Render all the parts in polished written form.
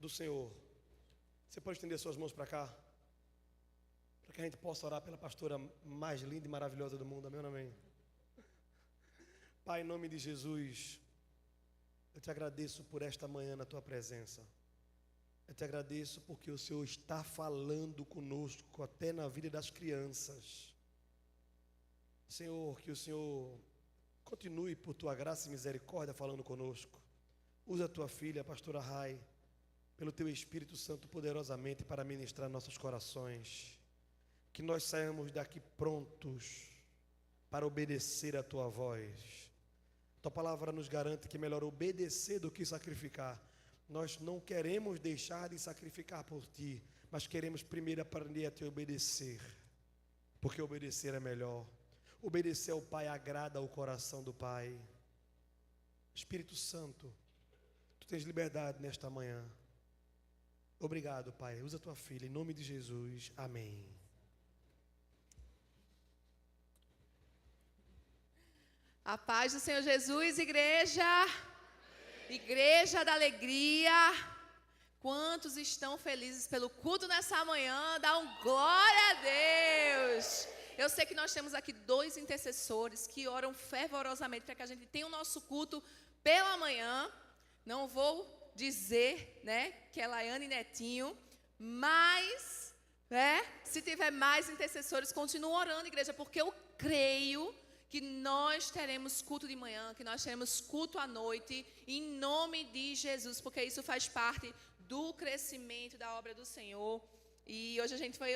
do Senhor. Você pode estender suas mãos para cá? Para que a gente possa orar pela pastora mais linda e maravilhosa do mundo. Amém ou não amém? Pai, em nome de Jesus, eu te agradeço por esta manhã na tua presença. Eu te agradeço porque o Senhor está falando conosco até na vida das crianças. Senhor, que o Senhor continue por tua graça e misericórdia falando conosco. Usa a tua filha, a pastora Rai, pelo teu Espírito Santo poderosamente para ministrar nossos corações. Que nós saímos daqui prontos para obedecer a tua voz. Tua palavra nos garante que é melhor obedecer do que sacrificar. Nós não queremos deixar de sacrificar por ti, mas queremos primeiro aprender a te obedecer, porque obedecer é melhor. Obedecer ao Pai agrada ao coração do Pai. Espírito Santo, tu tens liberdade nesta manhã. Obrigado, Pai. Usa tua filha, em nome de Jesus. Amém. A paz do Senhor Jesus, igreja. Igreja da alegria. Quantos estão felizes pelo culto nessa manhã? Dá um glória a Deus. Eu sei que nós temos aqui 2 intercessores que oram fervorosamente para que a gente tenha o nosso culto pela manhã. Não vou dizer, que é Laiane e Netinho, mas, se tiver mais intercessores, continuem orando, igreja, porque eu creio que nós teremos culto de manhã, que nós teremos culto à noite, em nome de Jesus, porque isso faz parte do crescimento da obra do Senhor. E hoje a gente vai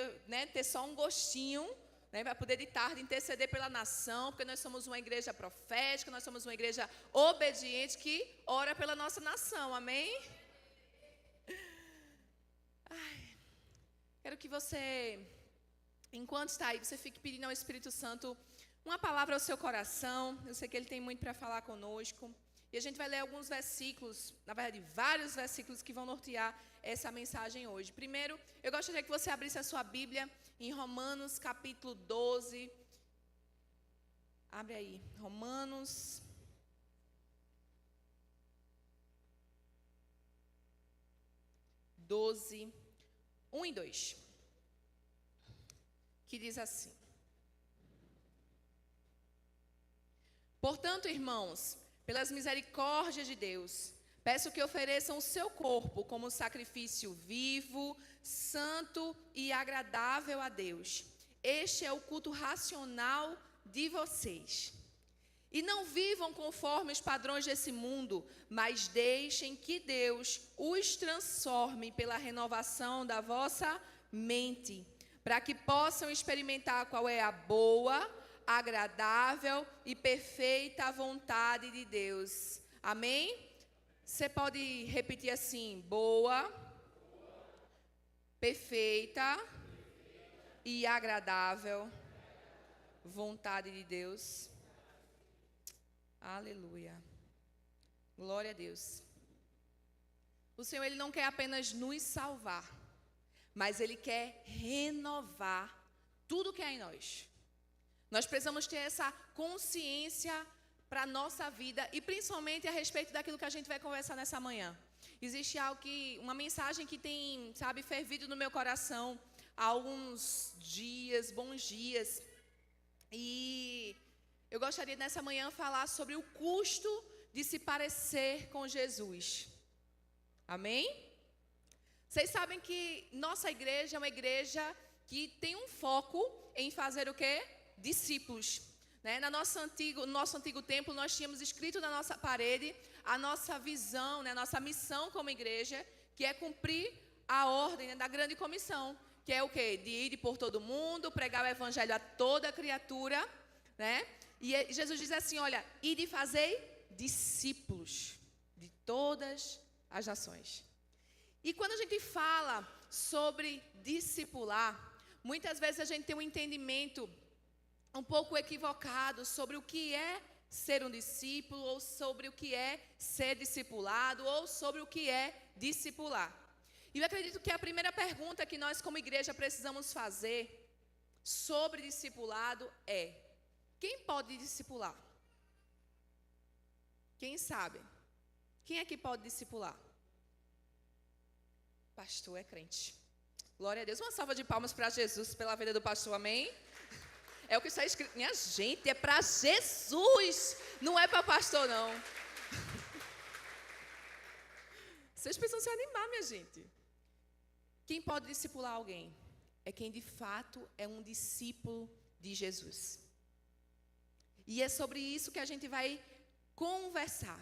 ter só um gostinho, para poder de tarde interceder pela nação, porque nós somos uma igreja profética, nós somos uma igreja obediente que ora pela nossa nação, amém? Quero que você, enquanto está aí, você fique pedindo ao Espírito Santo uma palavra ao seu coração. Eu sei que Ele tem muito para falar conosco. E a gente vai ler alguns versículos, na verdade, vários versículos que vão nortear essa mensagem hoje. Primeiro, eu gostaria que você abrisse a sua Bíblia em Romanos, capítulo 12. Abre aí, Romanos 12, 1 e 2. Que diz assim: Portanto, irmãos, pelas misericórdias de Deus, peço que ofereçam o seu corpo como sacrifício vivo, santo e agradável a Deus. Este é o culto racional de vocês. E não vivam conforme os padrões desse mundo, mas deixem que Deus os transforme pela renovação da vossa mente, para que possam experimentar qual é a boa, agradável e perfeita vontade de Deus. Amém? Você pode repetir assim: boa, perfeita e agradável vontade de Deus. Aleluia. Glória a Deus. O Senhor, Ele não quer apenas nos salvar, mas Ele quer renovar tudo que há em nós. Nós precisamos ter essa consciência para a nossa vida e principalmente a respeito daquilo que a gente vai conversar nessa manhã. Existe algo uma mensagem que tem, fervido no meu coração há alguns dias, bons dias. E eu gostaria nessa manhã falar sobre o custo de se parecer com Jesus. Amém? Vocês sabem que nossa igreja é uma igreja que tem um foco em fazer o quê? Discípulos. No nosso antigo templo, nós tínhamos escrito na nossa parede a nossa visão, a nossa missão como igreja, que é cumprir a ordem da grande comissão, que é o quê? De ir por todo mundo, pregar o evangelho a toda criatura, E Jesus diz assim, olha, e de fazer discípulos de todas as nações. E quando a gente fala sobre discipular, muitas vezes a gente tem um entendimento um pouco equivocado sobre o que é ser um discípulo, ou sobre o que é ser discipulado, ou sobre o que é discipular. E eu acredito que a primeira pergunta que nós como igreja precisamos fazer sobre discipulado é: quem pode discipular? Quem sabe? Quem é que pode discipular? pastor é crente. Glória a Deus. Uma salva de palmas para Jesus pela vida do pastor, amém? É o que está escrito. Minha gente, é para Jesus, não é para pastor, não. Vocês precisam se animar, minha gente. Quem pode discipular alguém é quem de fato é um discípulo de Jesus. E é sobre isso que a gente vai conversar.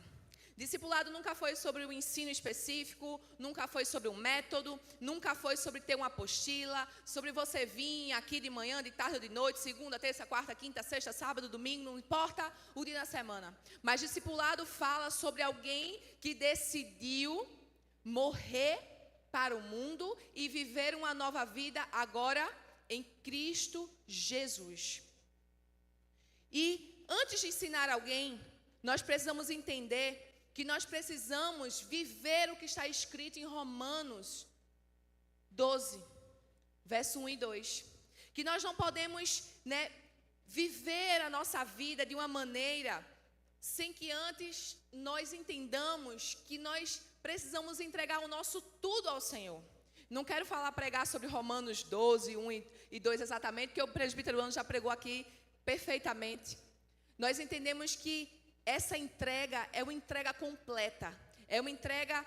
Discipulado nunca foi sobre o ensino específico, nunca foi sobre um método, nunca foi sobre ter uma apostila, sobre você vir aqui de manhã, de tarde ou de noite, segunda, terça, quarta, quinta, sexta, sábado, domingo, não importa o dia da semana. Mas discipulado fala sobre alguém que decidiu morrer para o mundo e viver uma nova vida agora em Cristo Jesus. E antes de ensinar alguém, nós precisamos entender que nós precisamos viver o que está escrito em Romanos 12, verso 1 e 2. Que nós não podemos, viver a nossa vida de uma maneira sem que antes nós entendamos que nós precisamos entregar o nosso tudo ao Senhor. Não quero pregar sobre Romanos 12, 1 e 2 exatamente, porque o presbítero Ano já pregou aqui perfeitamente. Nós entendemos que essa entrega é uma entrega completa, é uma entrega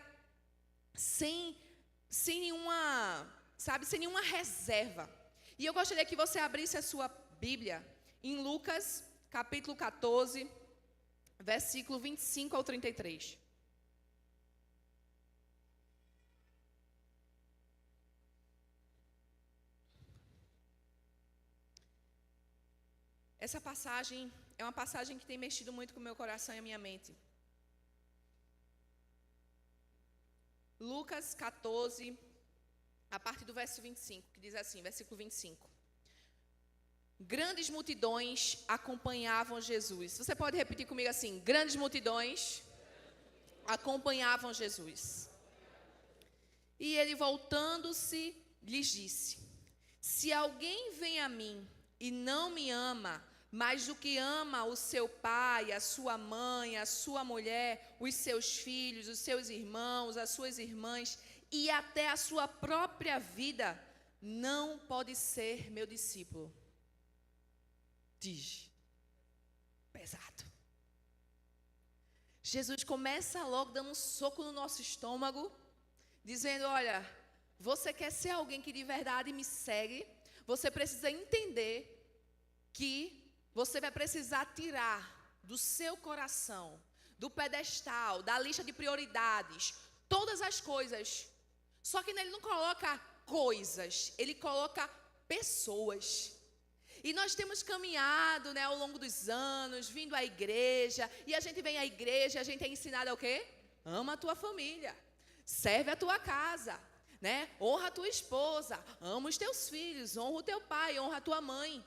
sem nenhuma reserva. E eu gostaria que você abrisse a sua Bíblia em Lucas, capítulo 14, versículo 25 ao 33. Essa passagem é uma passagem que tem mexido muito com o meu coração e a minha mente. Lucas 14, a partir do verso 25, que diz assim, versículo 25. Grandes multidões acompanhavam Jesus. Você pode repetir comigo assim? Grandes multidões acompanhavam Jesus. E ele, voltando-se, lhes disse: se alguém vem a mim e não me ama, mais do que ama o seu pai, a sua mãe, a sua mulher, os seus filhos, os seus irmãos, as suas irmãs e até a sua própria vida, não pode ser meu discípulo. Diz. Pesado. Jesus começa logo dando um soco no nosso estômago, dizendo: olha, você quer ser alguém que de verdade me segue, você precisa entender que você vai precisar tirar do seu coração, do pedestal, da lista de prioridades, todas as coisas. Só que ele não coloca coisas, ele coloca pessoas. E nós temos caminhado, ao longo dos anos, vindo à igreja, e a gente vem à igreja, a gente é ensinado o quê? Ama a tua família, serve a tua casa, honra a tua esposa, ama os teus filhos, honra o teu pai, honra a tua mãe.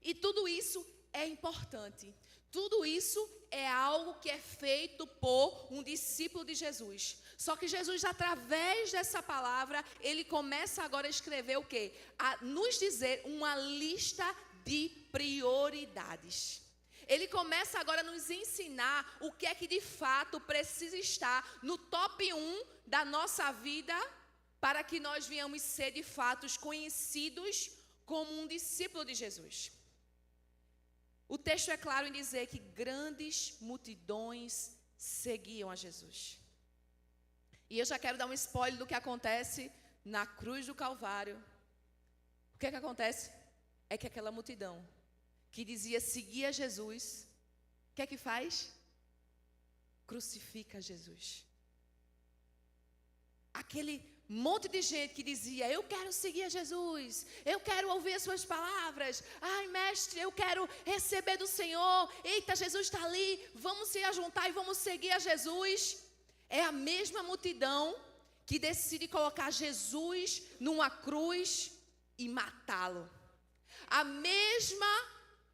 E tudo isso é importante. Tudo isso é algo que é feito por um discípulo de Jesus. Só que Jesus, através dessa palavra, ele começa agora a escrever o quê? A nos dizer uma lista de prioridades. Ele começa agora a nos ensinar o que é que de fato precisa estar no top 1 da nossa vida para que nós venhamos ser de fato conhecidos como um discípulo de Jesus. O texto é claro em dizer que grandes multidões seguiam a Jesus. E eu já quero dar um spoiler do que acontece na cruz do Calvário. O que é que acontece? É que aquela multidão que dizia seguir a Jesus, o que é que faz? Crucifica Jesus. Aquele monte de gente que dizia: eu quero seguir a Jesus, eu quero ouvir as suas palavras, ai mestre, eu quero receber do Senhor, eita, Jesus está ali, vamos se ajuntar e vamos seguir a Jesus. É a mesma multidão que decide colocar Jesus numa cruz e matá-lo. A mesma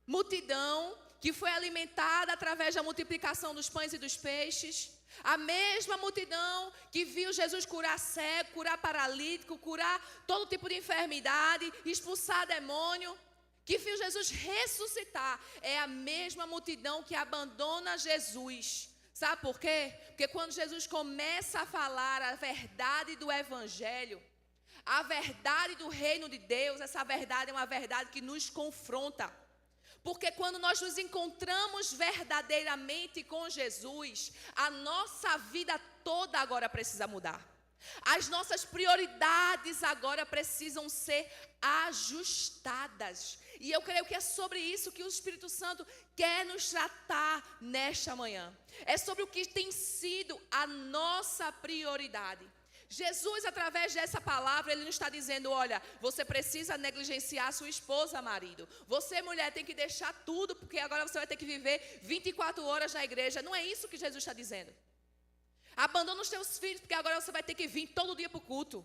multidão que foi alimentada através da multiplicação dos pães e dos peixes. A mesma multidão que viu Jesus curar cego, curar paralítico, curar todo tipo de enfermidade, expulsar demônio, que viu Jesus ressuscitar. É a mesma multidão que abandona Jesus, Sabe por quê? Porque quando Jesus começa a falar a verdade do Evangelho, a verdade do reino de Deus, essa verdade é uma verdade que nos confronta. Porque quando nós nos encontramos verdadeiramente com Jesus, a nossa vida toda agora precisa mudar. As nossas prioridades agora precisam ser ajustadas. E eu creio que é sobre isso que o Espírito Santo quer nos tratar nesta manhã. É sobre o que tem sido a nossa prioridade. Jesus, através dessa palavra, ele não está dizendo, olha, você precisa negligenciar sua esposa, marido. Você, mulher, tem que deixar tudo, porque agora você vai ter que viver 24 horas na igreja. Não é isso que Jesus está dizendo. Abandona os teus filhos, porque agora você vai ter que vir todo dia para o culto.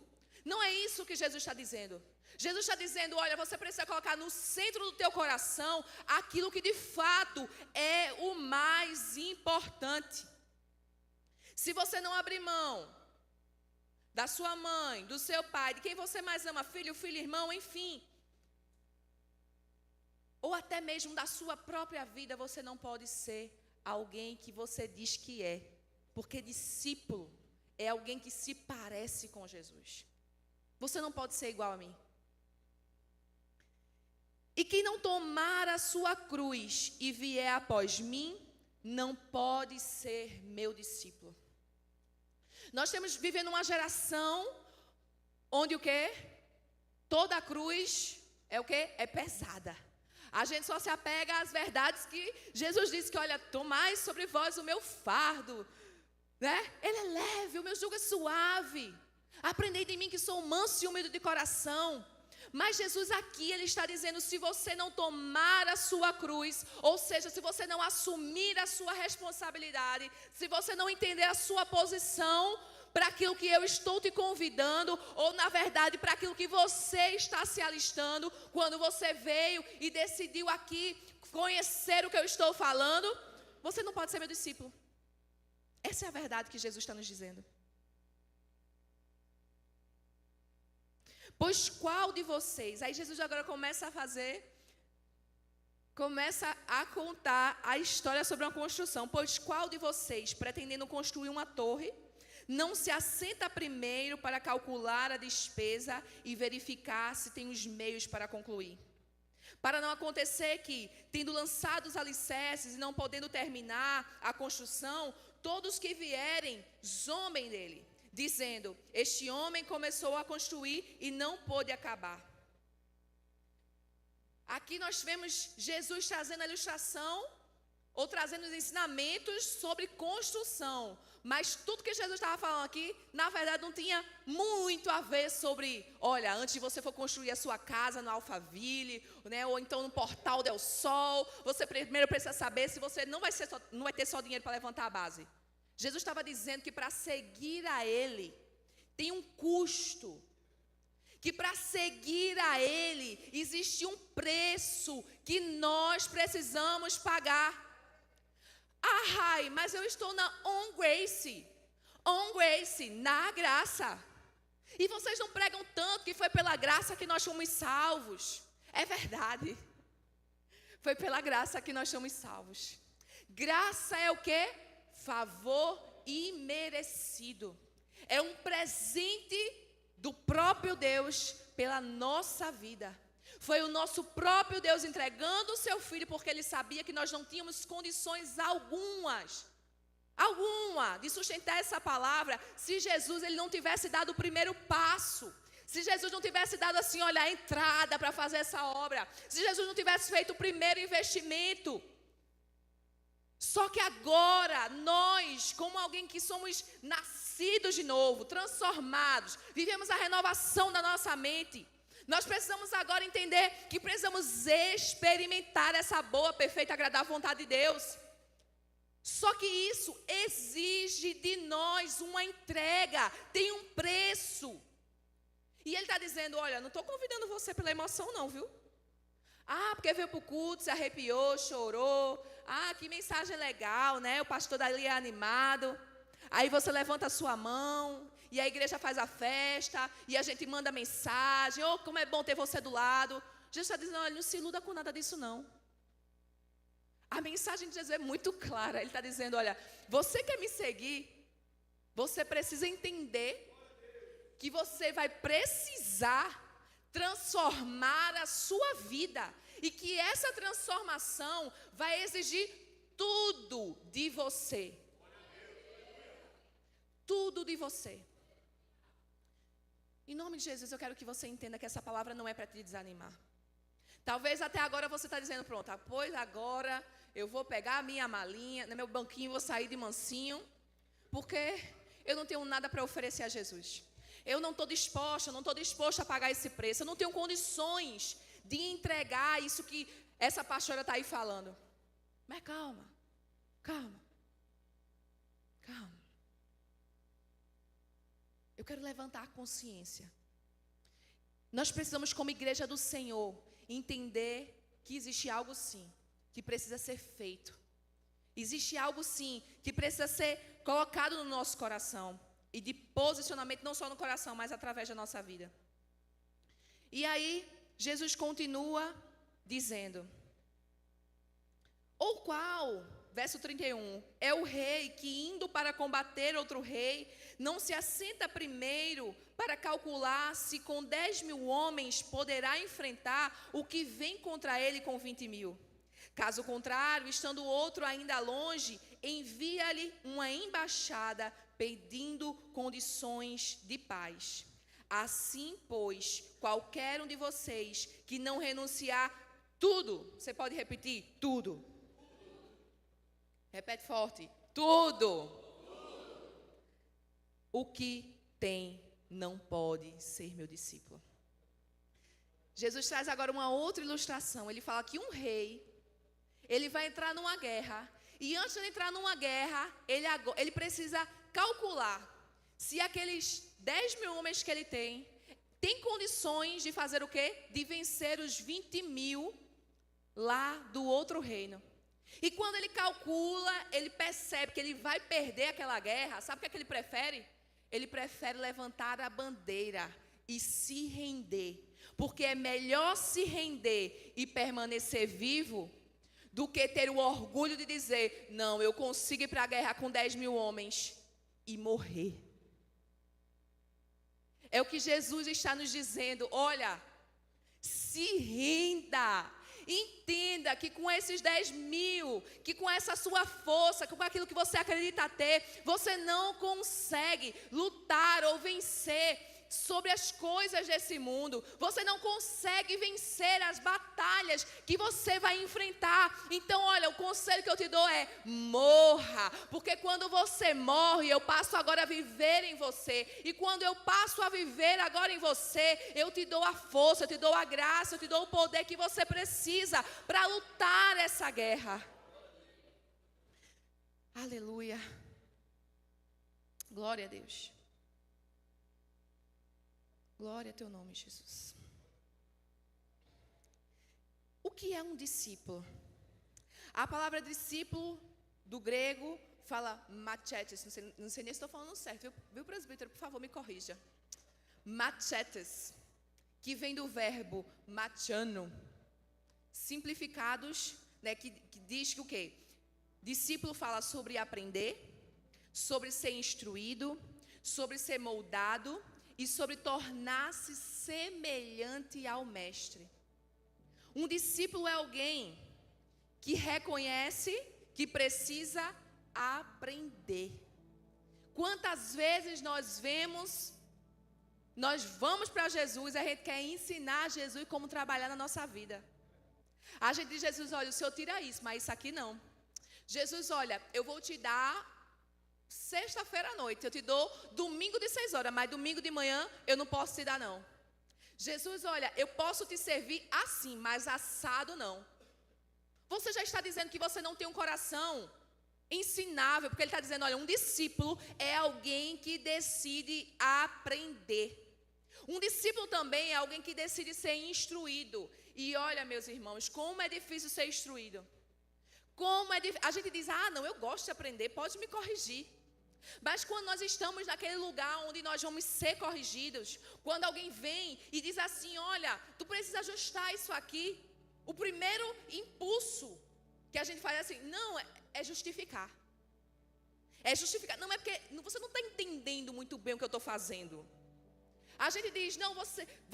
Não é isso que Jesus está dizendo. Jesus está dizendo, olha, você precisa colocar no centro do teu coração aquilo que de fato é o mais importante. Se você não abrir mão da sua mãe, do seu pai, de quem você mais ama, filho, irmão, enfim, ou até mesmo da sua própria vida, você não pode ser alguém que você diz que é, porque discípulo é alguém que se parece com Jesus. Você não pode ser igual a mim. E quem não tomar a sua cruz e vier após mim, não pode ser meu discípulo. Nós estamos vivendo uma geração onde o quê? Toda cruz é o quê? É pesada. A gente só se apega às verdades que Jesus disse que, olha, tomai sobre vós o meu fardo, né? Ele é leve, o meu jugo é suave. Aprendei de mim que sou manso e humilde de coração. Mas Jesus aqui, ele está dizendo, se você não tomar a sua cruz, ou seja, se você não assumir a sua responsabilidade, se você não entender a sua posição para aquilo que eu estou te convidando, ou na verdade para aquilo que você está se alistando, quando você veio e decidiu aqui conhecer o que eu estou falando, você não pode ser meu discípulo. Essa é a verdade que Jesus está nos dizendo. Pois qual de vocês? Aí Jesus agora começa a contar a história sobre uma construção. Pois qual de vocês, pretendendo construir uma torre, não se assenta primeiro para calcular a despesa e verificar se tem os meios para concluir? Para não acontecer que, tendo lançado os alicerces e não podendo terminar a construção, todos que vierem zombem dele, dizendo, este homem começou a construir e não pôde acabar. Aqui nós vemos Jesus trazendo a ilustração, ou trazendo os ensinamentos sobre construção. Mas tudo que Jesus estava falando aqui, na verdade não tinha muito a ver sobre, olha, antes de você for construir a sua casa no Alphaville, né, ou então no Portal del Sol, você primeiro precisa saber se você não vai ter só dinheiro para levantar a base. Jesus estava dizendo que para seguir a Ele tem um custo. Que para seguir a Ele existe um preço que nós precisamos pagar. Ah, Rai, mas eu estou na On Grace. On Grace, na graça. E vocês não pregam tanto que foi pela graça que nós fomos salvos. É verdade. Foi pela graça que nós somos salvos. Graça é o quê? Favor imerecido. É um presente do próprio Deus pela nossa vida. Foi o nosso próprio Deus entregando o seu Filho, porque Ele sabia que nós não tínhamos condições alguma de sustentar essa palavra, se Jesus ele não tivesse dado o primeiro passo. Se Jesus não tivesse dado assim, olha, a entrada para fazer essa obra. Se Jesus não tivesse feito o primeiro investimento. Só que agora, nós, como alguém que somos nascidos de novo, transformados, vivemos a renovação da nossa mente, nós precisamos agora entender que precisamos experimentar essa boa, perfeita, agradável vontade de Deus. Só que isso exige de nós uma entrega, tem um preço. E Ele está dizendo, olha, não estou convidando você pela emoção não, viu? Ah, porque veio para o culto, se arrepiou, chorou. Ah, que mensagem legal, né? O pastor dali é animado. Aí você levanta a sua mão e a igreja faz a festa e a gente manda mensagem. Oh, como é bom ter você do lado. Jesus está dizendo, olha, não se iluda com nada disso não. A mensagem de Jesus é muito clara. Ele está dizendo, olha, você quer me seguir? Você precisa entender que você vai precisar transformar a sua vida. E que essa transformação vai exigir tudo de você. Tudo de você. Em nome de Jesus, eu quero que você entenda que essa palavra não é para te desanimar. Talvez até agora você está dizendo, pronto, pois agora eu vou pegar a minha malinha, no meu banquinho, vou sair de mansinho, porque eu não tenho nada para oferecer a Jesus. Eu não estou disposta a pagar esse preço. Eu não tenho condições de entregar isso que essa pastora está aí falando. Mas calma. Eu quero levantar a consciência. Nós precisamos, como igreja do Senhor, entender que existe algo sim, que precisa ser feito. Existe algo sim, que precisa ser colocado no nosso coração. E de posicionamento não só no coração, mas através da nossa vida. E aí, Jesus continua dizendo: ou qual, verso 31, é o rei que indo para combater outro rei, não se assenta primeiro para calcular se com 10.000 homens poderá enfrentar o que vem contra ele com 20.000. Caso contrário, estando o outro ainda longe, envia-lhe uma embaixada pedindo condições de paz. Assim, pois, qualquer um de vocês que não renunciar tudo, você pode repetir? Tudo. Repete forte. Tudo. O que tem não pode ser meu discípulo. Jesus traz agora uma outra ilustração. Ele fala que um rei, ele vai entrar numa guerra. E antes de entrar numa guerra, ele precisa calcular se aqueles 10.000 homens que ele tem condições de fazer o quê? De vencer os 20.000 lá do outro reino. E quando ele calcula, ele percebe que ele vai perder aquela guerra. Sabe o que ele prefere? Ele prefere levantar a bandeira e se render. Porque é melhor se render e permanecer vivo do que ter o orgulho de dizer, não, eu consigo ir para a guerra com 10.000 homens e morrer. É o que Jesus está nos dizendo, olha, se renda. Entenda que com esses 10.000, que com essa sua força, com aquilo que você acredita ter, você não consegue lutar ou vencer sobre as coisas desse mundo. Você não consegue vencer as batalhas que você vai enfrentar. Então, olha, o conselho que eu te dou é: morra. Porque quando você morre, eu passo agora a viver em você. E quando eu passo a viver agora em você, eu te dou a força, eu te dou a graça, eu te dou o poder que você precisa para lutar essa guerra. Aleluia. Glória a Deus. Glória a teu nome, Jesus. O que é um discípulo? A palavra discípulo, do grego, fala machetes. Não sei nem se estou falando certo, viu, presbítero? Por favor, me corrija. Machetes, que vem do verbo machano. Simplificados, né, que diz que o quê? Discípulo fala sobre aprender, sobre ser instruído, sobre ser moldado, e sobre tornar-se semelhante ao mestre. Um discípulo é alguém que reconhece que precisa aprender. Quantas vezes nós vamos para Jesus e a gente quer ensinar Jesus como trabalhar na nossa vida. A gente diz, Jesus, olha, o Senhor tira isso, mas isso aqui não. Jesus, olha, eu vou te dar sexta-feira à noite, eu te dou domingo de 6 horas, mas domingo de manhã eu não posso te dar não. Jesus, olha, eu posso te servir assim, mas assado não. Você já está dizendo que você não tem um coração ensinável, porque ele está dizendo, olha, um discípulo é alguém que decide aprender. Um discípulo também é alguém que decide ser instruído. E olha, meus irmãos, como é difícil ser instruído. A gente diz, não, eu gosto de aprender, pode me corrigir. Mas quando nós estamos naquele lugar onde nós vamos ser corrigidos, quando alguém vem e diz assim, olha, tu precisa ajustar isso aqui, o primeiro impulso que a gente faz assim, não, é justificar. É justificar, não é porque você não está entendendo muito bem o que eu estou fazendo. A gente diz, não,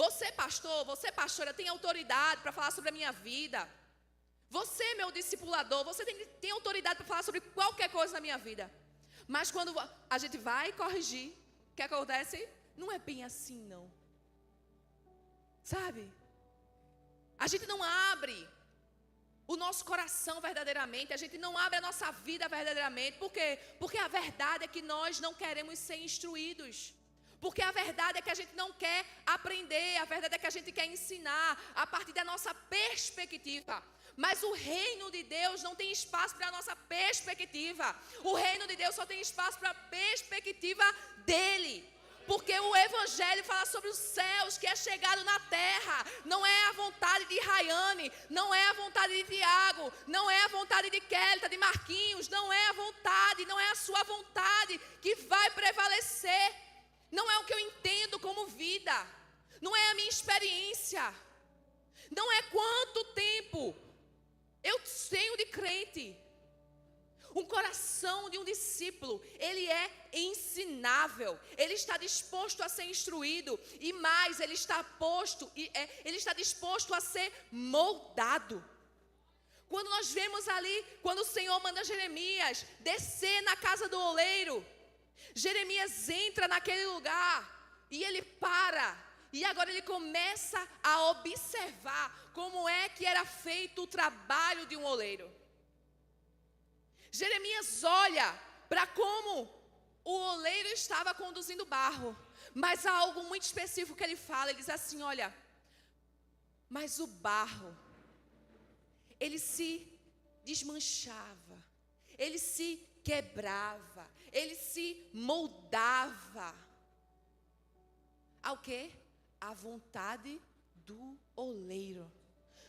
você pastor, você pastora, tem autoridade para falar sobre a minha vida. Você, meu discipulador, você tem autoridade para falar sobre qualquer coisa na minha vida. Mas quando a gente vai corrigir, o que acontece? Não é bem assim, não. Sabe? A gente não abre o nosso coração verdadeiramente, a gente não abre a nossa vida verdadeiramente. Por quê? Porque a verdade é que nós não queremos ser instruídos. Porque a verdade é que a gente não quer aprender, a verdade é que a gente quer ensinar a partir da nossa perspectiva. Mas o reino de Deus não tem espaço para a nossa perspectiva. O reino de Deus só tem espaço para a perspectiva dele. Porque o Evangelho fala sobre os céus, que é chegado na terra. Não é a vontade de Rayane, não é a vontade de Tiago, não é a vontade de Kelita, de Marquinhos. Não é a vontade, não é a sua vontade que vai prevalecer. Não é o que eu entendo como vida. Não é a minha experiência. Não é quanto tempo eu tenho de crente. Um coração de um discípulo, ele é ensinável, ele está disposto a ser instruído e mais, ele está disposto a ser moldado. Quando nós vemos ali, quando o Senhor manda Jeremias descer na casa do oleiro, Jeremias entra naquele lugar e ele para. E agora ele começa a observar como é que era feito o trabalho de um oleiro. Jeremias olha para como o oleiro estava conduzindo barro. Mas há algo muito específico que ele fala. Ele diz assim, olha, mas o barro, ele se desmanchava, ele se quebrava, ele se moldava. Ao quê? À vontade do oleiro.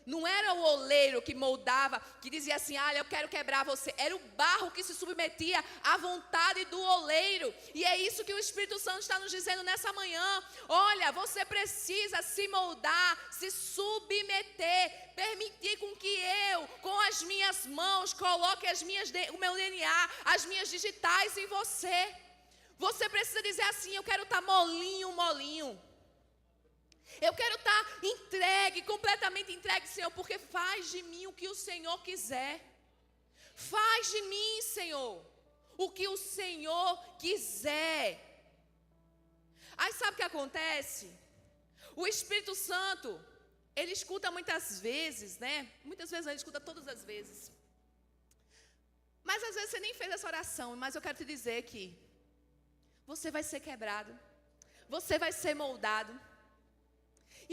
Não era o oleiro que moldava, que dizia assim, eu quero quebrar você. Era o barro que se submetia à vontade do oleiro. E é isso que o Espírito Santo está nos dizendo nessa manhã. Olha, você precisa se moldar, se submeter, permitir com que eu, com as minhas mãos, coloque o meu DNA, as minhas digitais em você. Você precisa dizer assim, eu quero estar molinho, molinho. Eu quero estar entregue, completamente entregue, Senhor, porque faz de mim o que o Senhor quiser. Faz de mim, Senhor, o que o Senhor quiser. Aí sabe o que acontece? O Espírito Santo, ele escuta muitas vezes, né? Muitas vezes ele escuta todas as vezes. Mas às vezes você nem fez essa oração, mas eu quero te dizer que você vai ser quebrado, você vai ser moldado.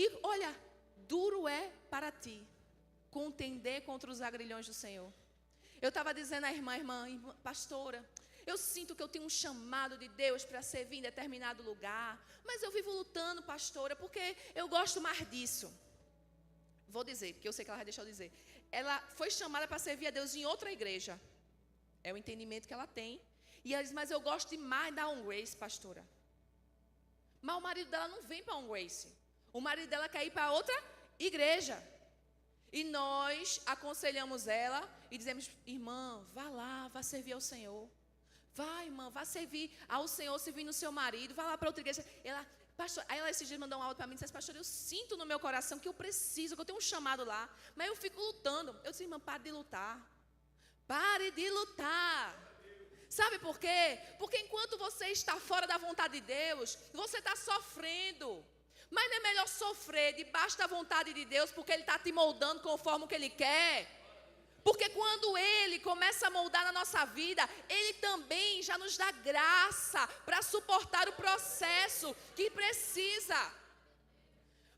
E olha, duro é para ti contender contra os agrilhões do Senhor. Eu estava dizendo à irmã, pastora, eu sinto que eu tenho um chamado de Deus para servir em determinado lugar, mas eu vivo lutando, pastora, porque eu gosto mais disso. Vou dizer, porque eu sei que ela vai deixar eu dizer. Ela foi chamada para servir a Deus em outra igreja. É o entendimento que ela tem. E ela diz, mas eu gosto demais da On Grace, pastora. Mas o marido dela não vem para On Grace. O marido dela quer ir para outra igreja. E nós aconselhamos ela e dizemos, irmã, vá lá, vá servir ao Senhor. Vai, irmã, vá servir ao Senhor, servindo o seu marido. Vá lá para outra igreja. Aí ela esses dias mandou um áudio para mim e disse, pastor, eu sinto no meu coração que eu preciso, que eu tenho um chamado lá. Mas eu fico lutando. Eu disse, irmã, pare de lutar. Pare de lutar. Sabe por quê? Porque enquanto você está fora da vontade de Deus, você está sofrendo. Mas não é melhor sofrer debaixo da vontade de Deus, porque Ele está te moldando conforme o que Ele quer? Porque quando Ele começa a moldar na nossa vida, Ele também já nos dá graça para suportar o processo que precisa.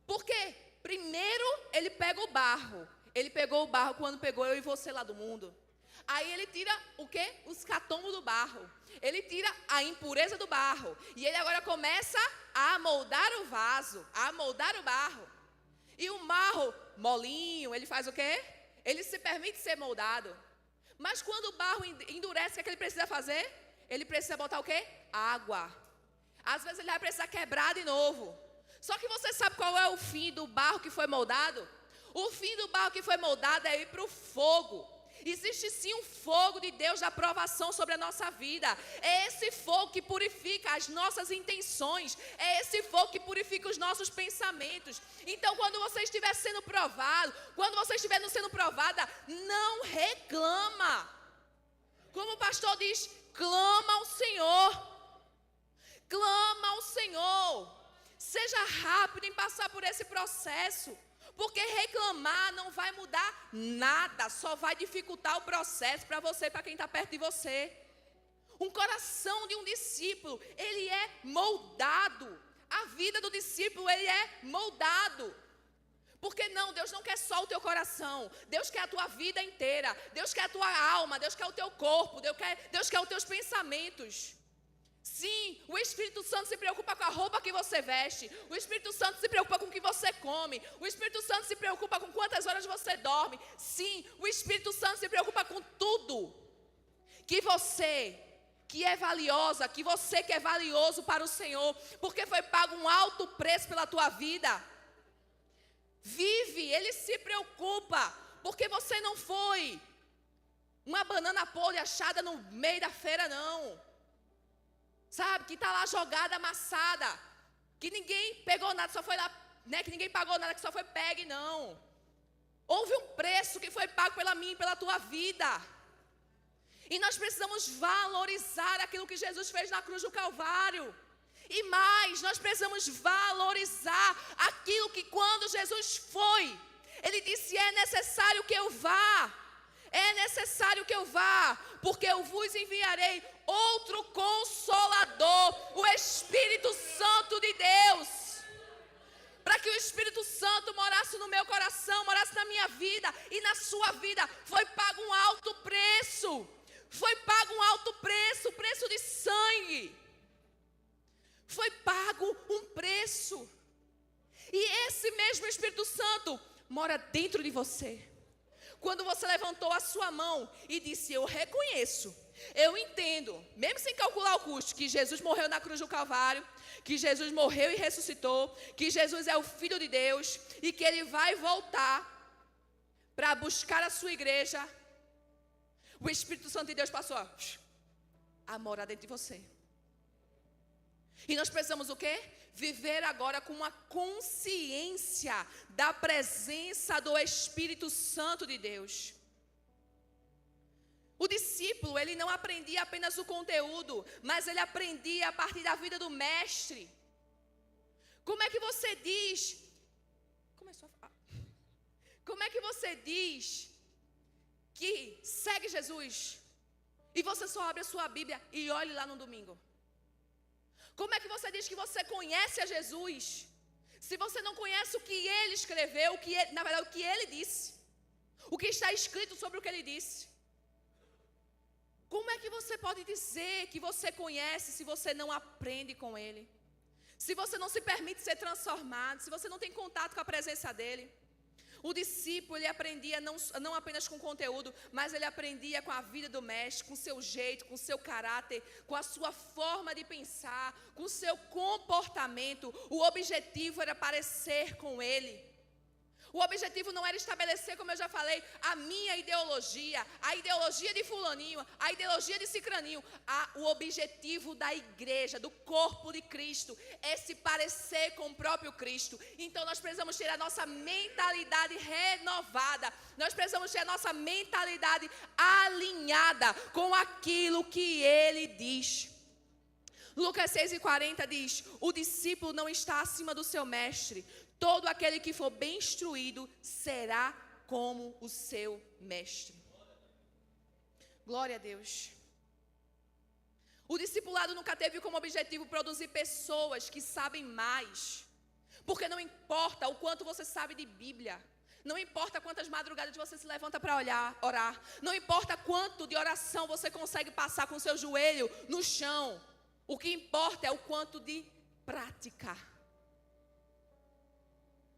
Porque primeiro Ele pega o barro. Ele pegou o barro quando pegou eu e você lá do mundo. Aí Ele tira o quê? Os catombos do barro. Ele tira a impureza do barro. E Ele agora começa a moldar o vaso, a moldar o barro. E o barro molinho, ele faz o quê? Ele se permite ser moldado. Mas quando o barro endurece, o que ele precisa fazer? Ele precisa botar o quê? Água. Às vezes ele vai precisar quebrar de novo. Só que você sabe qual é o fim do barro que foi moldado? O fim do barro que foi moldado é ir para o fogo. Existe sim um fogo de Deus da aprovação sobre a nossa vida. É esse fogo que purifica as nossas intenções. É esse fogo que purifica os nossos pensamentos. Então, quando você estiver sendo provado, quando você estiver sendo provada, não reclama. Como o pastor diz, clama ao Senhor. Clama ao Senhor. Seja rápido em passar por esse processo. Porque reclamar não vai mudar nada, só vai dificultar o processo para você e para quem está perto de você. Um coração de um discípulo, ele é moldado. A vida do discípulo, ele é moldado. Porque não, Deus não quer só o teu coração. Deus quer a tua vida inteira. Deus quer a tua alma, Deus quer o teu corpo, Deus quer os teus pensamentos. Sim, o Espírito Santo se preocupa com a roupa que você veste. O Espírito Santo se preocupa com o que você come. O Espírito Santo se preocupa com quantas horas você dorme. Sim, o Espírito Santo se preocupa com tudo. Que você, que é valiosa, que você que é valioso para o Senhor, porque foi pago um alto preço pela tua vida. Vive, Ele se preocupa, porque você não foi uma banana podre achada no meio da feira, não. Sabe, que está lá jogada, amassada, que ninguém pegou nada, só foi lá, né? Que ninguém pagou nada, que só foi pegue, não. Houve um preço que foi pago pela minha e pela tua vida. E nós precisamos valorizar aquilo que Jesus fez na cruz do Calvário. E mais, nós precisamos valorizar aquilo que quando Jesus foi, Ele disse, é necessário que eu vá. É necessário que eu vá, porque eu vos enviarei outro Consolador, o Espírito Santo de Deus. Para que o Espírito Santo morasse no meu coração, morasse na minha vida e na sua vida. Foi pago um alto preço. Foi pago um alto preço, preço de sangue. Foi pago um preço. E esse mesmo Espírito Santo mora dentro de você. Quando você levantou a sua mão e disse, eu reconheço, eu entendo, mesmo sem calcular o custo, que Jesus morreu na cruz do Calvário, que Jesus morreu e ressuscitou, que Jesus é o Filho de Deus e que Ele vai voltar para buscar a sua igreja. O Espírito Santo de Deus passou a morar dentro de você. E nós precisamos o quê? Viver agora com uma consciência da presença do Espírito Santo de Deus. O discípulo, ele não aprendia apenas o conteúdo, mas ele aprendia a partir da vida do mestre. Como é que você diz? Como é que você diz que segue Jesus e você só abre a sua Bíblia e olha lá no domingo? Como é que você diz que você conhece a Jesus, se você não conhece o que Ele escreveu, na verdade o que Ele disse, o que está escrito sobre o que Ele disse? Como é que você pode dizer que você conhece se você não aprende com Ele? Se você não se permite ser transformado, se você não tem contato com a presença dEle? O discípulo, ele aprendia não apenas com conteúdo, mas ele aprendia com a vida do mestre, com o seu jeito, com o seu caráter, com a sua forma de pensar, com o seu comportamento. O objetivo era parecer com ele. O objetivo não era estabelecer, como eu já falei, a minha ideologia, a ideologia de fulaninho, a ideologia de cicraninho. O objetivo da igreja, do corpo de Cristo, é se parecer com o próprio Cristo. Então nós precisamos ter a nossa mentalidade renovada. Nós precisamos ter a nossa mentalidade alinhada com aquilo que Ele diz. Lucas 6,40 diz, o discípulo não está acima do seu mestre. Todo aquele que for bem instruído será como o seu mestre. Glória a Deus. O discipulado nunca teve como objetivo produzir pessoas que sabem mais. Porque não importa o quanto você sabe de Bíblia. Não importa quantas madrugadas você se levanta para orar. Não importa quanto de oração você consegue passar com o seu joelho no chão. O que importa é o quanto de prática.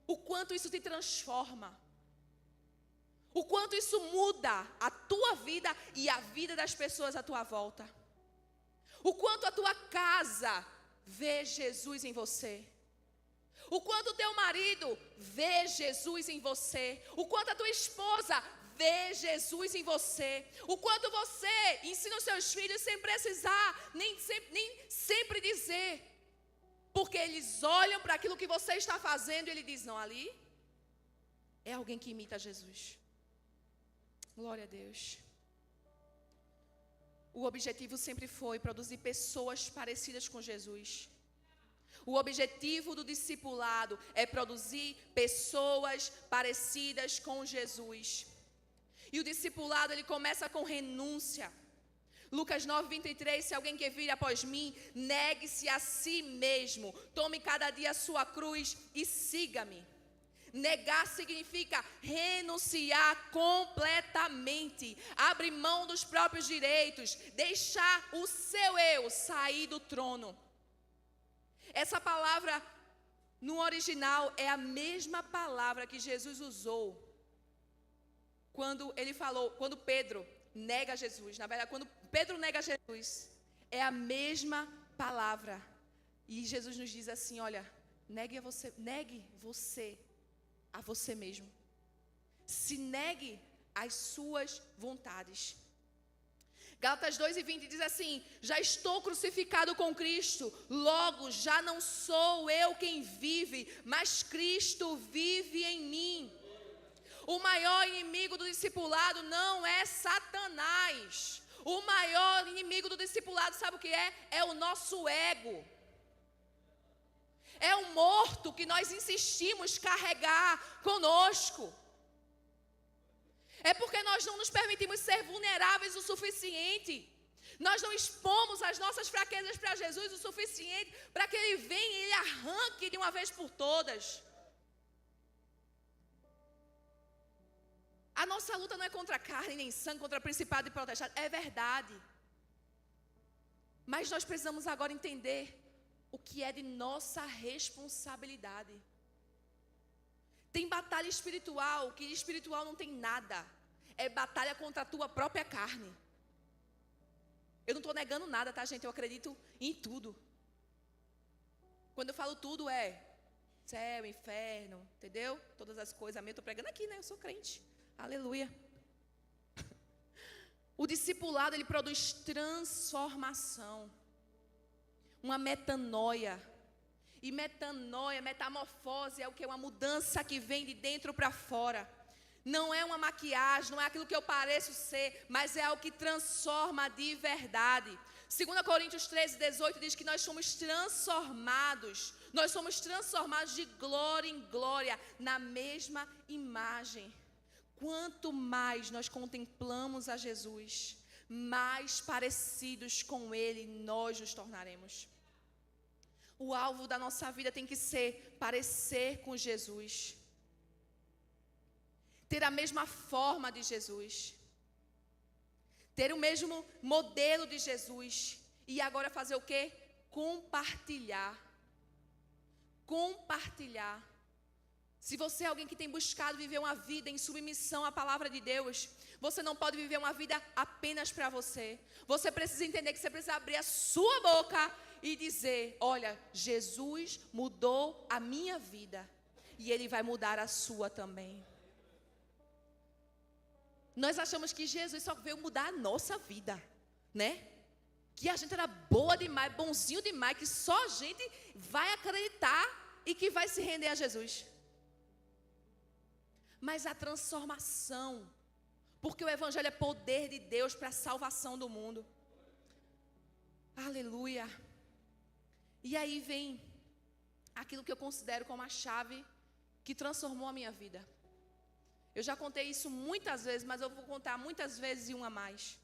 O quanto isso te transforma. O quanto isso muda a tua vida e a vida das pessoas à tua volta. O quanto a tua casa vê Jesus em você. O quanto o teu marido vê Jesus em você. O quanto a tua esposa ver Jesus em você. O quanto você ensina os seus filhos sem precisar, nem sempre dizer. Porque eles olham para aquilo que você está fazendo e ele diz, não, ali é alguém que imita Jesus. Glória a Deus. O objetivo sempre foi produzir pessoas parecidas com Jesus. O objetivo do discipulado é produzir pessoas parecidas com Jesus. E o discipulado, ele começa com renúncia. Lucas 9:23, se alguém quer vir após mim, negue-se a si mesmo, tome cada dia a sua cruz e siga-me. Negar significa renunciar completamente, abrir mão dos próprios direitos, deixar o seu eu sair do trono. Essa palavra no original é a mesma palavra que Jesus usou quando Pedro nega Jesus. Na verdade, quando Pedro nega Jesus, é a mesma palavra. E Jesus nos diz assim, olha, negue você a você mesmo. Se negue às suas vontades. Gálatas 2:20 diz assim, já estou crucificado com Cristo, logo já não sou eu quem vive, mas Cristo vive em mim. O maior inimigo do discipulado não é Satanás. O maior inimigo do discipulado, sabe o que é? É o nosso ego. É o morto que nós insistimos carregar conosco. É porque nós não nos permitimos ser vulneráveis o suficiente. Nós não expomos as nossas fraquezas para Jesus o suficiente para que Ele venha e Ele arranque de uma vez por todas. A nossa luta não é contra carne nem sangue, contra principado e potestade. É verdade. Mas nós precisamos agora entender o que é de nossa responsabilidade. Tem batalha espiritual, que de espiritual não tem nada. É batalha contra a tua própria carne. Eu não estou negando nada, tá, gente? Eu acredito em tudo. Quando eu falo tudo é céu, inferno, entendeu? Todas as coisas. Amém? Eu estou pregando aqui, né? Eu sou crente. Aleluia. O discipulado, ele produz transformação. Uma metanoia. E metanoia, metamorfose é o que? Uma mudança que vem de dentro para fora. Não é uma maquiagem, não é aquilo que eu pareço ser, mas é algo que transforma de verdade. 2 Coríntios 13:18 diz que nós somos transformados. Nós somos transformados de glória em glória, na mesma imagem. Quanto mais nós contemplamos a Jesus, mais parecidos com Ele nós nos tornaremos. O alvo da nossa vida tem que ser parecer com Jesus. Ter a mesma forma de Jesus. Ter o mesmo modelo de Jesus. E agora fazer o quê? Compartilhar. Compartilhar. Se você é alguém que tem buscado viver uma vida em submissão à palavra de Deus, você não pode viver uma vida apenas para você. Você precisa entender que você precisa abrir a sua boca e dizer, olha, Jesus mudou a minha vida e Ele vai mudar a sua também. Nós achamos que Jesus só veio mudar a nossa vida, né? Que a gente era boa demais, bonzinho demais, que só a gente vai acreditar e que vai se render a Jesus. Mas a transformação, porque o Evangelho é poder de Deus para a salvação do mundo. Aleluia. E aí vem aquilo que eu considero como a chave que transformou a minha vida. Eu já contei isso muitas vezes, mas eu vou contar muitas vezes e uma mais.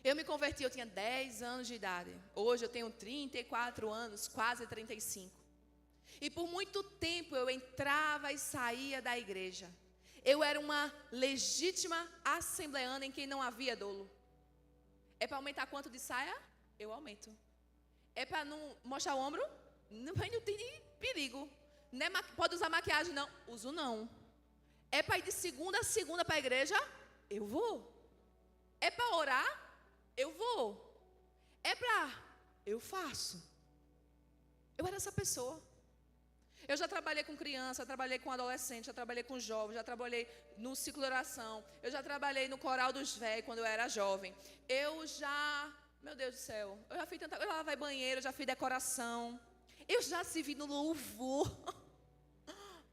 Eu me converti, eu tinha 10 anos de idade. Hoje eu tenho 34 anos, quase 35. E por muito tempo eu entrava e saía da igreja. Eu era uma legítima assembleana em quem não havia dolo. É para aumentar quanto de saia? Eu aumento. É para não mostrar o ombro? Não tem perigo. Não é pode usar maquiagem? Não. Uso não. É para ir de segunda a segunda para a igreja? Eu vou. É para orar? Eu vou. É para... Eu faço. Eu era essa pessoa. Eu já trabalhei com criança, já trabalhei com adolescente, já trabalhei com jovem, já trabalhei no ciclo de oração. Eu já trabalhei no coral dos velhos quando eu era jovem. Eu já, meu Deus do céu, eu já fiz tanta coisa. Eu lavei banheiro, já fiz decoração. Eu já servi no louvor.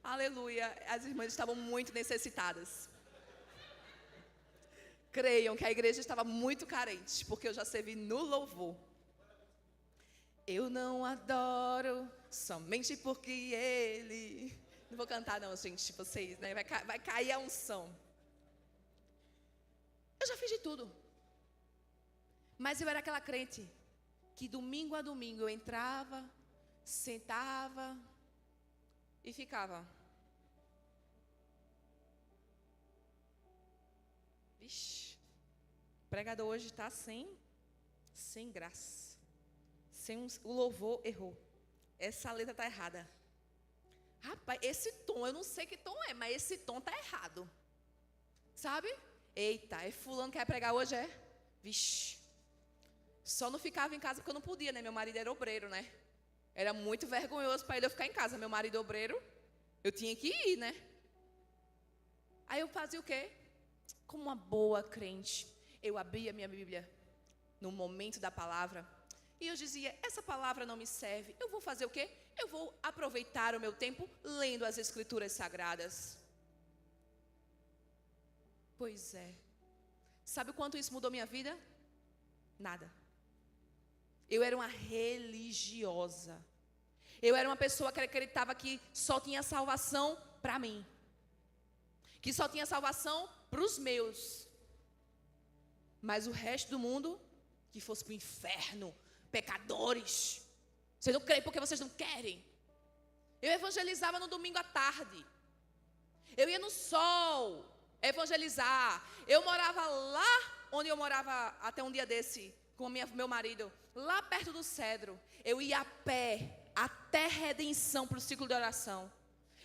Aleluia, as irmãs estavam muito necessitadas. Creiam que a igreja estava muito carente, porque eu já servi no louvor. Eu não adoro somente porque ele... Não vou cantar não, gente, vocês, né? Vai cair a unção. Eu já fiz de tudo. Mas eu era aquela crente que domingo a domingo eu entrava, sentava e ficava. Vixe, o pregador hoje está sem graça. O louvor errou. Essa letra está errada. Rapaz, esse tom, eu não sei que tom é, mas esse tom está errado. Sabe? Eita, é fulano que quer pregar hoje, é? Vixe. Só não ficava em casa porque eu não podia, né? Meu marido era obreiro, né? Era muito vergonhoso para ele eu ficar em casa. Meu marido obreiro, eu tinha que ir, né? Aí eu fazia o quê? Como uma boa crente, eu abria minha Bíblia no momento da palavra e eu dizia, essa palavra não me serve, eu vou fazer o quê? Eu vou aproveitar o meu tempo lendo as Escrituras Sagradas. Pois é. Sabe o quanto isso mudou minha vida? Nada. Eu era uma religiosa. Eu era uma pessoa que acreditava que só tinha salvação para mim. Que só tinha salvação para os meus. Mas o resto do mundo, que fosse para o inferno, pecadores. Vocês não creem porque vocês não querem. Eu evangelizava no domingo à tarde. Eu ia no sol evangelizar. Eu morava lá onde eu morava até um dia desse, com meu marido, lá perto do Cedro. Eu ia a pé até Redenção para o ciclo de oração.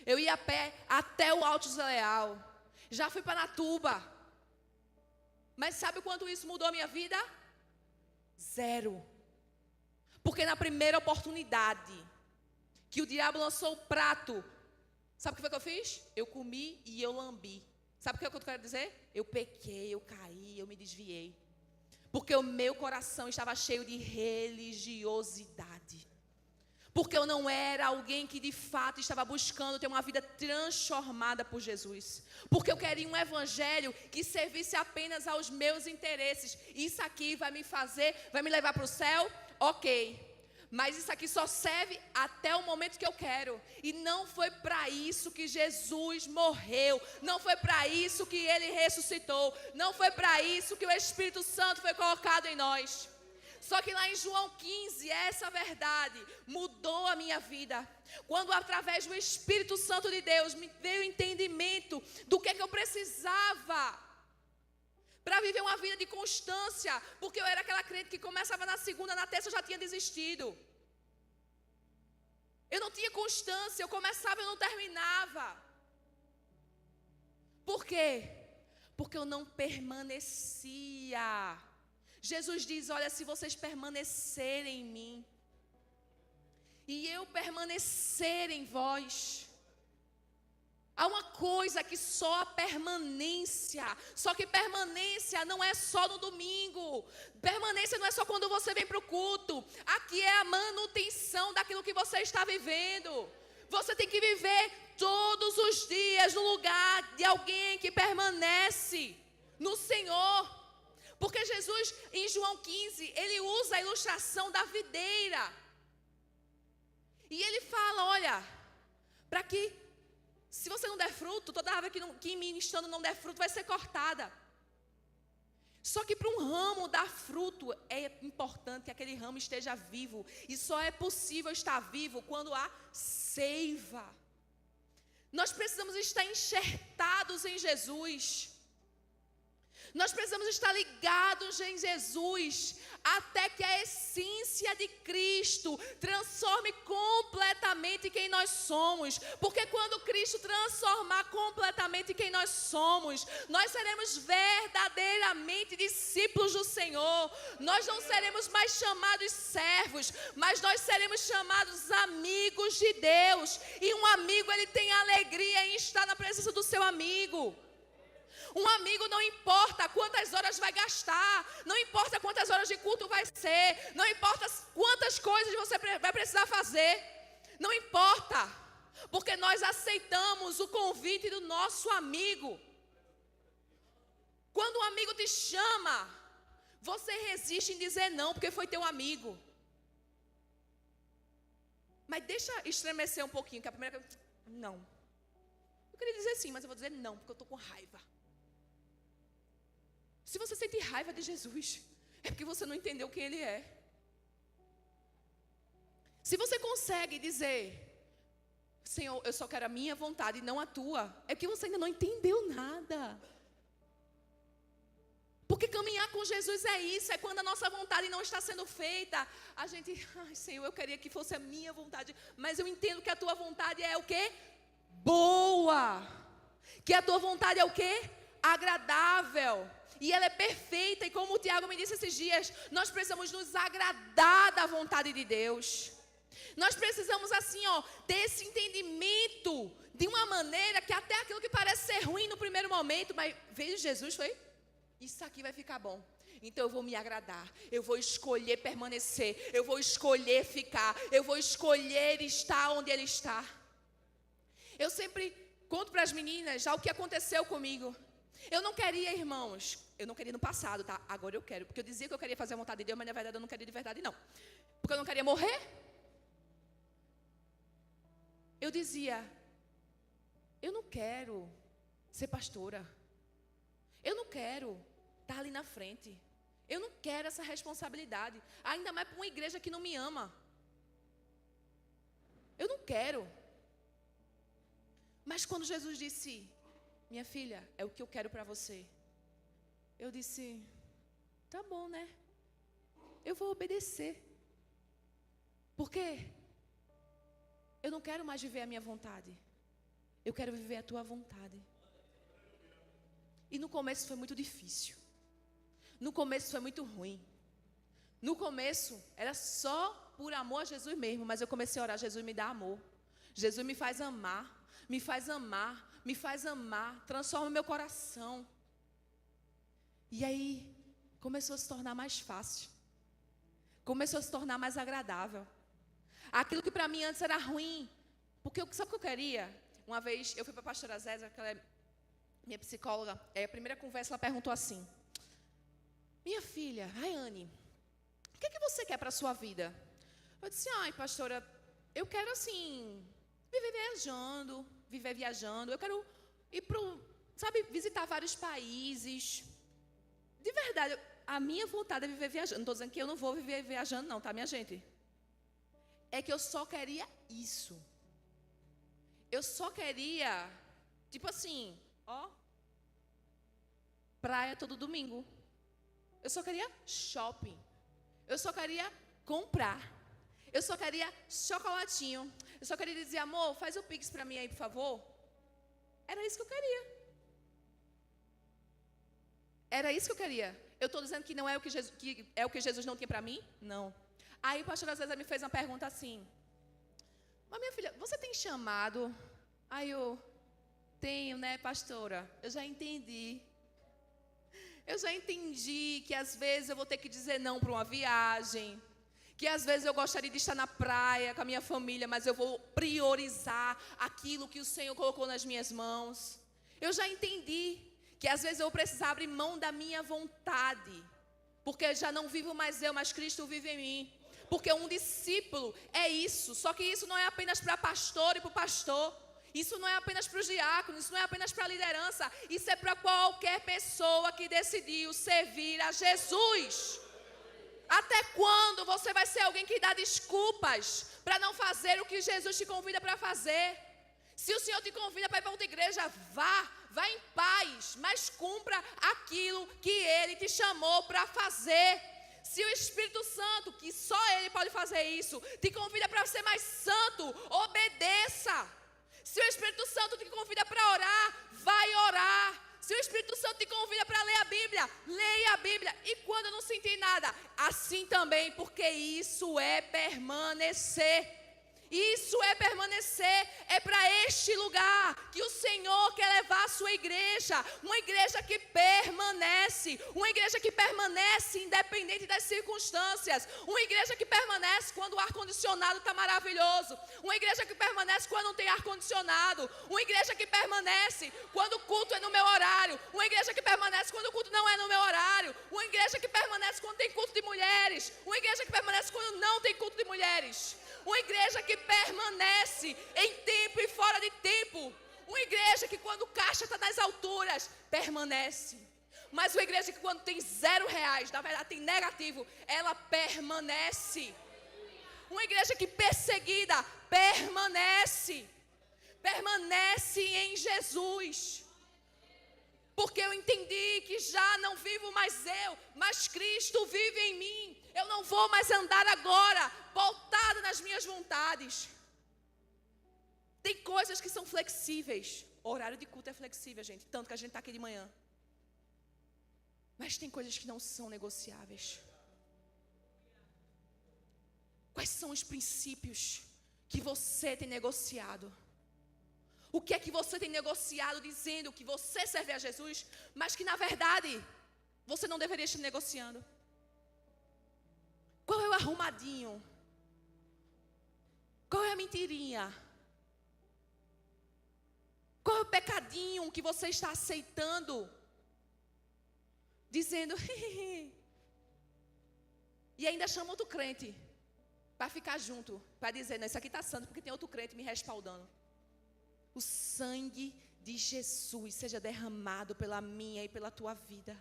Eu ia a pé até o Alto José Leal. Já fui para Natuba. Mas sabe o quanto isso mudou a minha vida? Zero. Porque na primeira oportunidade que o diabo lançou o prato, sabe o que foi que eu fiz? Eu comi e eu lambi. Sabe o que eu quero dizer? Eu pequei, eu caí, eu me desviei. Porque o meu coração estava cheio de religiosidade. Porque eu não era alguém que de fato estava buscando ter uma vida transformada por Jesus. Porque eu queria um evangelho que servisse apenas aos meus interesses. Isso aqui vai me fazer, vai me levar para o céu? Ok. Mas isso aqui só serve até o momento que eu quero. E não foi para isso que Jesus morreu. Não foi para isso que Ele ressuscitou. Não foi para isso que o Espírito Santo foi colocado em nós. Só que lá em João 15, essa verdade mudou a minha vida. Quando através do Espírito Santo de Deus me veio o entendimento do que eu precisava para viver uma vida de constância. Porque eu era aquela crente que começava na segunda, na terça eu já tinha desistido. Eu não tinha constância, eu começava e eu não terminava. Por quê? Porque eu não permanecia. Jesus diz, olha, se vocês permanecerem em mim, e eu permanecer em vós, há uma coisa que só a permanência, só que permanência não é só no domingo, permanência não é só quando você vem para o culto, aqui é a manutenção daquilo que você está vivendo. Você tem que viver todos os dias no lugar de alguém que permanece no Senhor. Porque Jesus, em João 15, ele usa a ilustração da videira. E ele fala, olha, para que, se você não der fruto, toda árvore que em mim estando não der fruto vai ser cortada. Só que para um ramo dar fruto, é importante que aquele ramo esteja vivo. E só é possível estar vivo quando há seiva. Nós precisamos estar enxertados em Jesus. Nós precisamos estar ligados em Jesus, até que a essência de Cristo transforme completamente completamente quem nós somos. Porque quando Cristo transformar completamente quem nós somos, nós seremos verdadeiramente discípulos do Senhor. Nós não seremos mais chamados servos, mas nós seremos chamados amigos de Deus. E um amigo, ele tem alegria em estar na presença do seu amigo. Um amigo não importa quantas horas vai gastar, não importa quantas horas de culto vai ser, não importa quantas coisas você vai precisar fazer, não importa, porque nós aceitamos o convite do nosso amigo. Quando um amigo te chama, você resiste em dizer não, porque foi teu amigo. Mas deixa estremecer um pouquinho, que a primeira coisa, não. Eu queria dizer sim, mas eu vou dizer não, porque eu estou com raiva. Se você sente raiva de Jesus, é porque você não entendeu quem Ele é. Se você consegue dizer, Senhor, eu só quero a minha vontade e não a tua, é porque você ainda não entendeu nada. Porque caminhar com Jesus é isso, é quando a nossa vontade não está sendo feita. A gente, ai Senhor, eu queria que fosse a minha vontade, mas eu entendo que a tua vontade é o quê? Boa. Que a tua vontade é o quê? Agradável. E ela é perfeita, e como o Tiago me disse esses dias, nós precisamos nos agradar da vontade de Deus. Nós precisamos assim, ter esse entendimento de uma maneira que até aquilo que parece ser ruim no primeiro momento, mas veio Jesus, foi? Isso aqui vai ficar bom. Então eu vou me agradar, eu vou escolher permanecer, eu vou escolher ficar, eu vou escolher estar onde Ele está. Eu sempre conto para as meninas já o que aconteceu comigo. Eu não queria, irmãos, eu não queria no passado, tá? Agora eu quero, porque eu dizia que eu queria fazer a vontade de Deus, mas na verdade eu não queria de verdade, não. Porque eu não queria morrer. Eu dizia, eu não quero ser pastora. Eu não quero estar ali na frente. Eu não quero essa responsabilidade. Ainda mais para uma igreja que não me ama. Eu não quero. Mas quando Jesus disse, minha filha, é o que eu quero para você. Eu disse, tá bom, né? Eu vou obedecer. Por quê? Eu não quero mais viver a minha vontade. Eu quero viver a tua vontade. E no começo foi muito difícil. No começo foi muito ruim. No começo era só por amor a Jesus mesmo, mas eu comecei a orar, Jesus me dá amor. Jesus me faz amar, me faz amar, me faz amar, transforma meu coração. E aí começou a se tornar mais fácil. Começou a se tornar mais agradável. Aquilo que para mim antes era ruim, porque sabe o que eu queria? Uma vez eu fui para a pastora Zézia, que ela é minha psicóloga, a primeira conversa ela perguntou assim, minha filha, Rayane, o que é que você quer para a sua vida? Eu disse, ai pastora, eu quero assim, viver viajando, eu quero ir visitar vários países. De verdade, a minha vontade é viver viajando, não estou dizendo que eu não vou viver viajando não, tá minha gente? É que eu só queria isso. Eu só queria, tipo assim, praia todo domingo. Eu só queria shopping. Eu só queria comprar. Eu só queria chocolatinho. Eu só queria dizer, amor, faz o Pix pra mim aí, por favor. Era isso que eu queria. Era isso que eu queria. Eu estou dizendo que não é o que Jesus não tinha para mim? Não. Aí o pastor às vezes me fez uma pergunta assim, mas minha filha, você tem chamado? Aí eu, tenho, né, pastora? Eu já entendi. Eu já entendi que às vezes eu vou ter que dizer não para uma viagem, que às vezes eu gostaria de estar na praia com a minha família, mas eu vou priorizar aquilo que o Senhor colocou nas minhas mãos. Eu já entendi que às vezes eu vou precisar abrir mão da minha vontade, porque já não vivo mais eu, mas Cristo vive em mim. Porque um discípulo é isso, só que isso não é apenas para pastor e para o pastor. Isso não é apenas para os diáconos, isso não é apenas para a liderança. Isso é para qualquer pessoa que decidiu servir a Jesus. Até quando você vai ser alguém que dá desculpas para não fazer o que Jesus te convida para fazer? Se o Senhor te convida para ir para outra igreja, vá em paz, mas cumpra aquilo que Ele te chamou para fazer. Se o Espírito Santo, que só Ele pode fazer isso, te convida para ser mais santo, obedeça. Se o Espírito Santo te convida para orar, vai orar. Se o Espírito Santo te convida para ler a Bíblia, leia a Bíblia. E quando não sentir nada, assim também, porque isso é permanecer. Isso é permanecer, é para este lugar que o Senhor quer levar a sua igreja. Uma igreja que permanece independente das circunstâncias. Uma igreja que permanece quando o ar-condicionado está maravilhoso. Uma igreja que permanece quando não tem ar-condicionado. Uma igreja que permanece quando o culto é no meu horário. Uma igreja que permanece quando o culto não é no meu horário. Uma igreja que permanece quando tem culto de mulheres. Uma igreja que permanece quando não tem culto de mulheres. Uma igreja que permanece em tempo e fora de tempo. Uma igreja que quando o caixa está nas alturas, permanece. Mas uma igreja que quando tem R$0, na verdade tem negativo, ela permanece. Uma igreja que perseguida, permanece. Permanece em Jesus. Porque eu entendi que já não vivo mais eu, mas Cristo vive em mim. Eu não vou mais andar agora voltada nas minhas vontades. Tem coisas que são flexíveis. O horário de culto é flexível, gente. Tanto que a gente está aqui de manhã. Mas tem coisas que não são negociáveis. Quais são os princípios que você tem negociado? O que é que você tem negociado dizendo que você serve a Jesus, mas que na verdade você não deveria estar negociando? Qual é o arrumadinho? Qual é a mentirinha? Qual é o pecadinho que você está aceitando? Dizendo, e ainda chama outro crente para ficar junto, para dizer, não, isso aqui está santo porque tem outro crente me respaldando. O sangue de Jesus seja derramado pela minha e pela tua vida.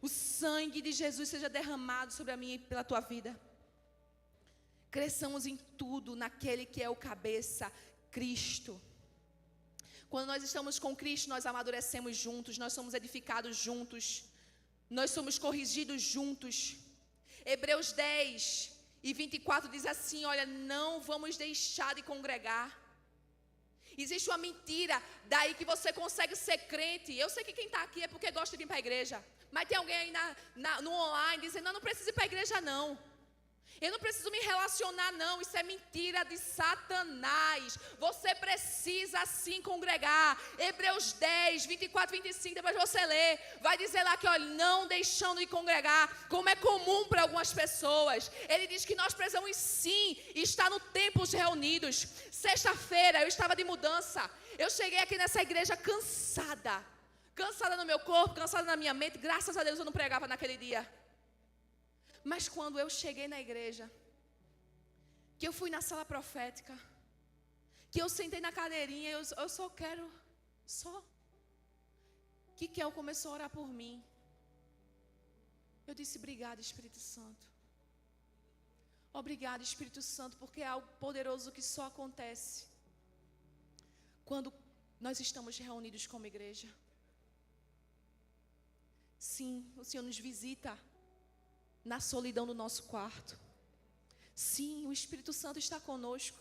O sangue de Jesus seja derramado sobre a minha e pela tua vida. Cresçamos em tudo naquele que é o cabeça, Cristo. Quando nós estamos com Cristo, nós amadurecemos juntos, nós somos edificados juntos, nós somos corrigidos juntos. Hebreus 10:24 diz assim, olha, não vamos deixar de congregar. Existe uma mentira daí que você consegue ser crente. Eu sei que quem está aqui é porque gosta de vir para a igreja. Mas tem alguém aí no online dizendo, não preciso ir para a igreja não. Eu não preciso me relacionar não. Isso é mentira de Satanás. Você precisa sim congregar. Hebreus 10:24-25, depois você lê. Vai dizer lá que, olha, não deixando de congregar, como é comum para algumas pessoas. Ele diz que nós precisamos sim estar no templo reunidos. Sexta-feira eu estava de mudança. Eu cheguei aqui nessa igreja cansada. Cansada no meu corpo, cansada na minha mente. Graças a Deus eu não pregava naquele dia. Mas quando eu cheguei na igreja, que eu fui na sala profética, que eu sentei na cadeirinha, eu só quero, que Kel começou a orar por mim. Eu disse, obrigada, Espírito Santo. Obrigada, Espírito Santo, porque é algo poderoso que só acontece quando nós estamos reunidos como igreja. Sim, o Senhor nos visita na solidão do nosso quarto. Sim, o Espírito Santo está conosco.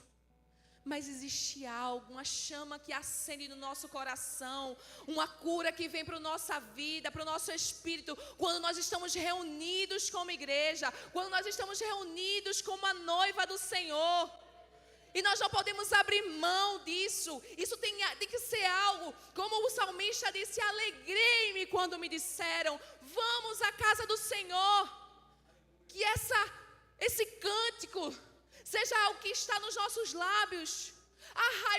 Mas existe algo, uma chama que acende no nosso coração, uma cura que vem para a nossa vida, para o nosso espírito, quando nós estamos reunidos como igreja, quando nós estamos reunidos como a noiva do Senhor. E nós não podemos abrir mão disso. Isso tem que ser algo, como o salmista disse, alegrei-me quando me disseram, vamos à casa do Senhor. Que esse cântico seja algo que está nos nossos lábios.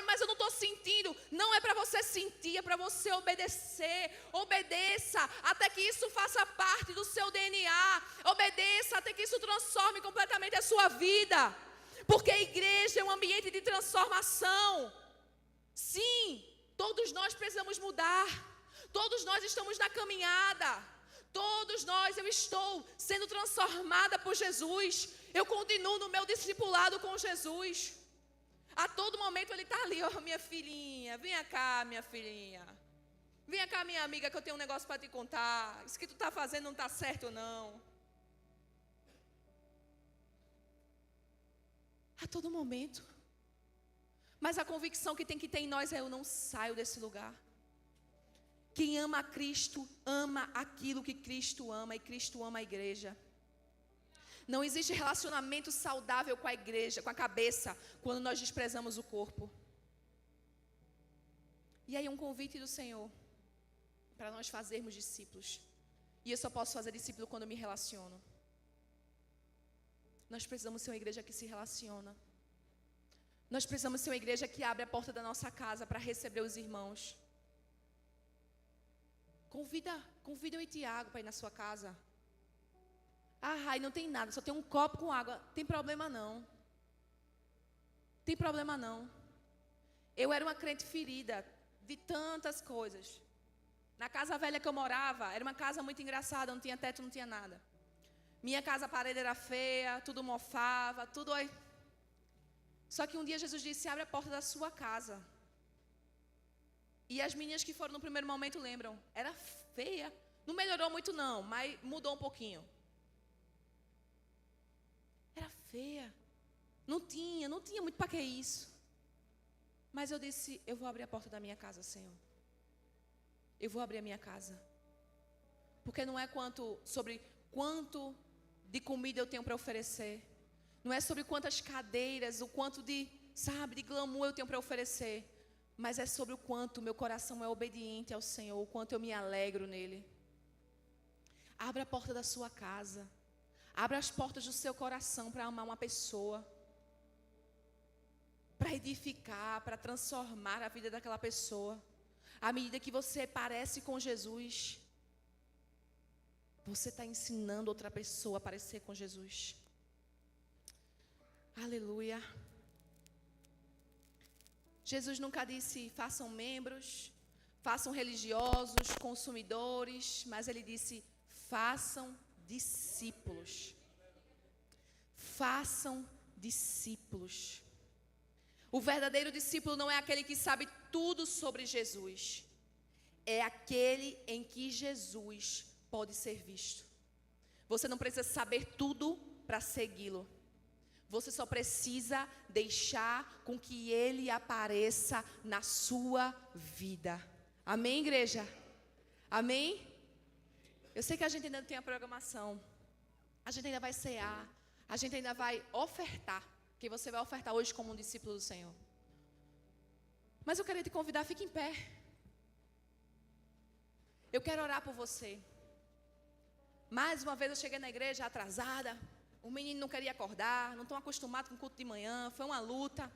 Mas eu não estou sentindo. Não é para você sentir, é para você obedecer. Obedeça até que isso faça parte do seu DNA. Obedeça até que isso transforme completamente a sua vida. Porque a igreja é um ambiente de transformação. Sim, todos nós precisamos mudar. Todos nós estamos na caminhada. Todos nós, eu estou sendo transformada por Jesus. Eu continuo no meu discipulado com Jesus. A todo momento ele está ali, ó, minha filhinha, venha cá, minha filhinha. Venha cá, minha amiga, que eu tenho um negócio para te contar. Isso que tu está fazendo não está certo, não. a todo momento. Mas a convicção que tem que ter em nós é: eu não saio desse lugar. Quem ama a Cristo, ama aquilo que Cristo ama, e Cristo ama a igreja. Não existe relacionamento saudável com a igreja, com a cabeça, quando nós desprezamos o corpo. E aí um convite do Senhor para nós fazermos discípulos. E eu só posso fazer discípulo quando eu me relaciono. Nós precisamos ser uma igreja que se relaciona. Nós precisamos ser uma igreja que abre a porta da nossa casa para receber os irmãos. Convida o Tiago para ir na sua casa. Ah, Rai, não tem nada, só tem um copo com água. Tem problema não. Tem problema não. Eu era uma crente ferida de tantas coisas. Na casa velha que eu morava, era uma casa muito engraçada, não tinha teto, não tinha nada. Minha casa, a parede era feia, tudo mofava, tudo aí. Só que um dia Jesus disse: abre a porta da sua casa. E as meninas que foram no primeiro momento lembram: era feia. Não melhorou muito não, mas mudou um pouquinho. Era feia. Não tinha muito para que isso. Mas eu disse: eu vou abrir a porta da minha casa, Senhor. Eu vou abrir a minha casa. Porque não é sobre quanto de comida eu tenho para oferecer. Não é sobre quantas cadeiras, o quanto de glamour eu tenho para oferecer. Mas é sobre o quanto meu coração é obediente ao Senhor, o quanto eu me alegro nele. Abra a porta da sua casa. Abra as portas do seu coração para amar uma pessoa. Para edificar, para transformar a vida daquela pessoa. À medida que você parece com Jesus, você está ensinando outra pessoa a parecer com Jesus. Aleluia. Jesus nunca disse: façam membros, façam religiosos, consumidores, mas Ele disse: façam discípulos. Façam discípulos. O verdadeiro discípulo não é aquele que sabe tudo sobre Jesus. É aquele em que Jesus pode ser visto. Você não precisa saber tudo para segui-lo. Você só precisa deixar com que Ele apareça na sua vida. Amém, igreja? Amém? Eu sei que a gente ainda não tem a programação. A gente ainda vai cear. A gente ainda vai ofertar. Que você vai ofertar hoje como um discípulo do Senhor. Mas eu quero te convidar, fique em pé. Eu quero orar por você. Mais uma vez eu cheguei na igreja atrasada. O menino não queria acordar, não estão acostumados com o culto de manhã, foi uma luta.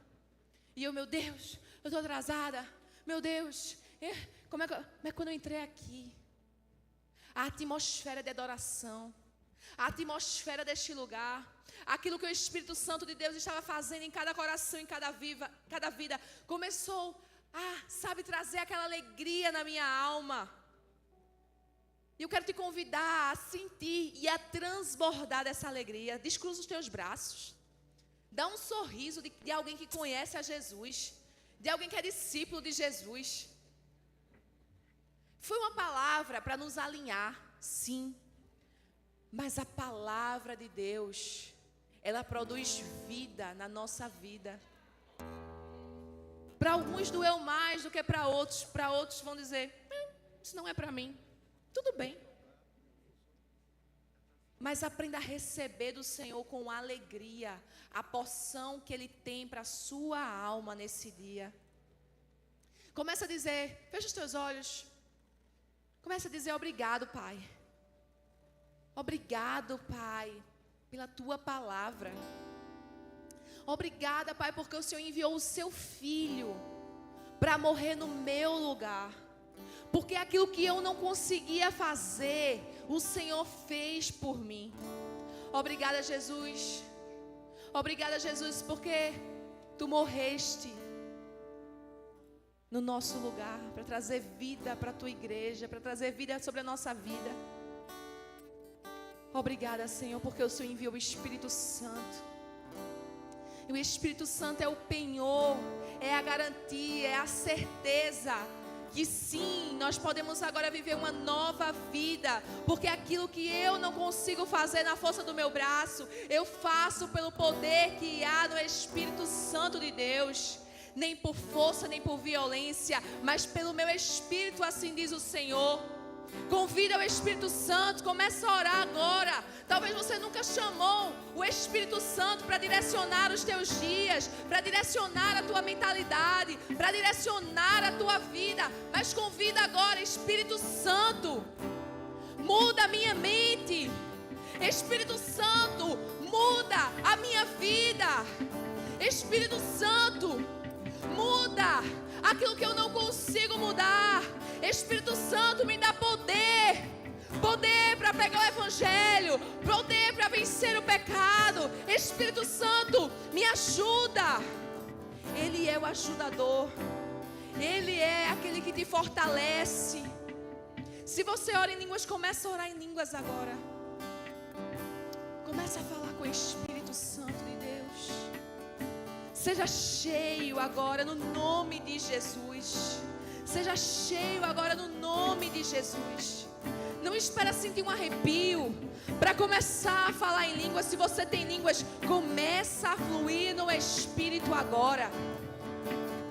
E eu, meu Deus, eu estou atrasada. Meu Deus, como é que quando eu entrei aqui, a atmosfera de adoração, a atmosfera deste lugar, aquilo que o Espírito Santo de Deus estava fazendo em cada coração, em cada vida, começou a, trazer aquela alegria na minha alma. E eu quero te convidar a sentir e a transbordar dessa alegria. Descruza os teus braços. Dá um sorriso de alguém que conhece a Jesus, de alguém que é discípulo de Jesus. Foi uma palavra para nos alinhar, sim. Mas a palavra de Deus, ela produz vida na nossa vida. Para alguns doeu mais do que para outros. Para outros vão dizer: isso não é para mim. Tudo bem. Mas aprenda a receber do Senhor com alegria a porção que Ele tem para a sua alma nesse dia. Começa a dizer, fecha os teus olhos. Começa a dizer: obrigado, Pai. Obrigado, Pai, pela Tua palavra. Obrigada, Pai, porque o Senhor enviou o Seu Filho para morrer no meu lugar. Porque aquilo que eu não conseguia fazer, o Senhor fez por mim. Obrigada, Jesus. Obrigada, Jesus, porque Tu morreste no nosso lugar, para trazer vida para a Tua igreja, para trazer vida sobre a nossa vida. Obrigada, Senhor, porque o Senhor enviou o Espírito Santo. E o Espírito Santo é o penhor, é a garantia, é a certeza que sim, nós podemos agora viver uma nova vida, porque aquilo que eu não consigo fazer na força do meu braço, eu faço pelo poder que há no Espírito Santo de Deus. Nem por força, nem por violência, mas pelo meu Espírito, assim diz o Senhor. Convida o Espírito Santo, começa a orar agora. Talvez você nunca chamou o Espírito Santo para direcionar os teus dias, para direcionar a tua mentalidade, para direcionar a tua vida. Mas convida agora, Espírito Santo, muda a minha mente. Espírito Santo, muda a minha vida. Espírito Santo, muda aquilo que eu não consigo mudar. Espírito Santo, me dá poder. Poder para pregar o Evangelho. Poder para vencer o pecado. Espírito Santo, me ajuda. Ele é o ajudador. Ele é aquele que te fortalece. Se você ora em línguas, começa a orar em línguas agora. Começa a falar com o Espírito Santo de Deus. Seja cheio agora no nome de Jesus. Seja cheio agora no nome de Jesus. Não espera sentir um arrepio para começar a falar em línguas. Se você tem línguas, começa a fluir no Espírito agora.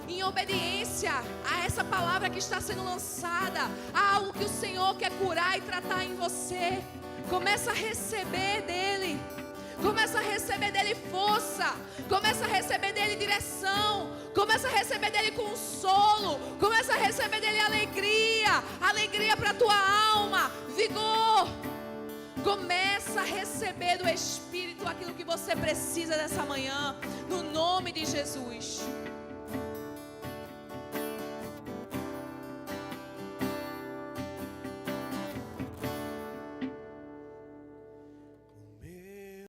Em obediência a essa palavra que está sendo lançada, a algo que o Senhor quer curar e tratar em você. Começa a receber dEle. Começa a receber dEle força. Começa a receber dEle direção. Começa a receber dEle consolo. Começa a receber dEle alegria. Alegria para a tua alma. Vigor. Começa a receber do Espírito aquilo que você precisa nessa manhã. No nome de Jesus.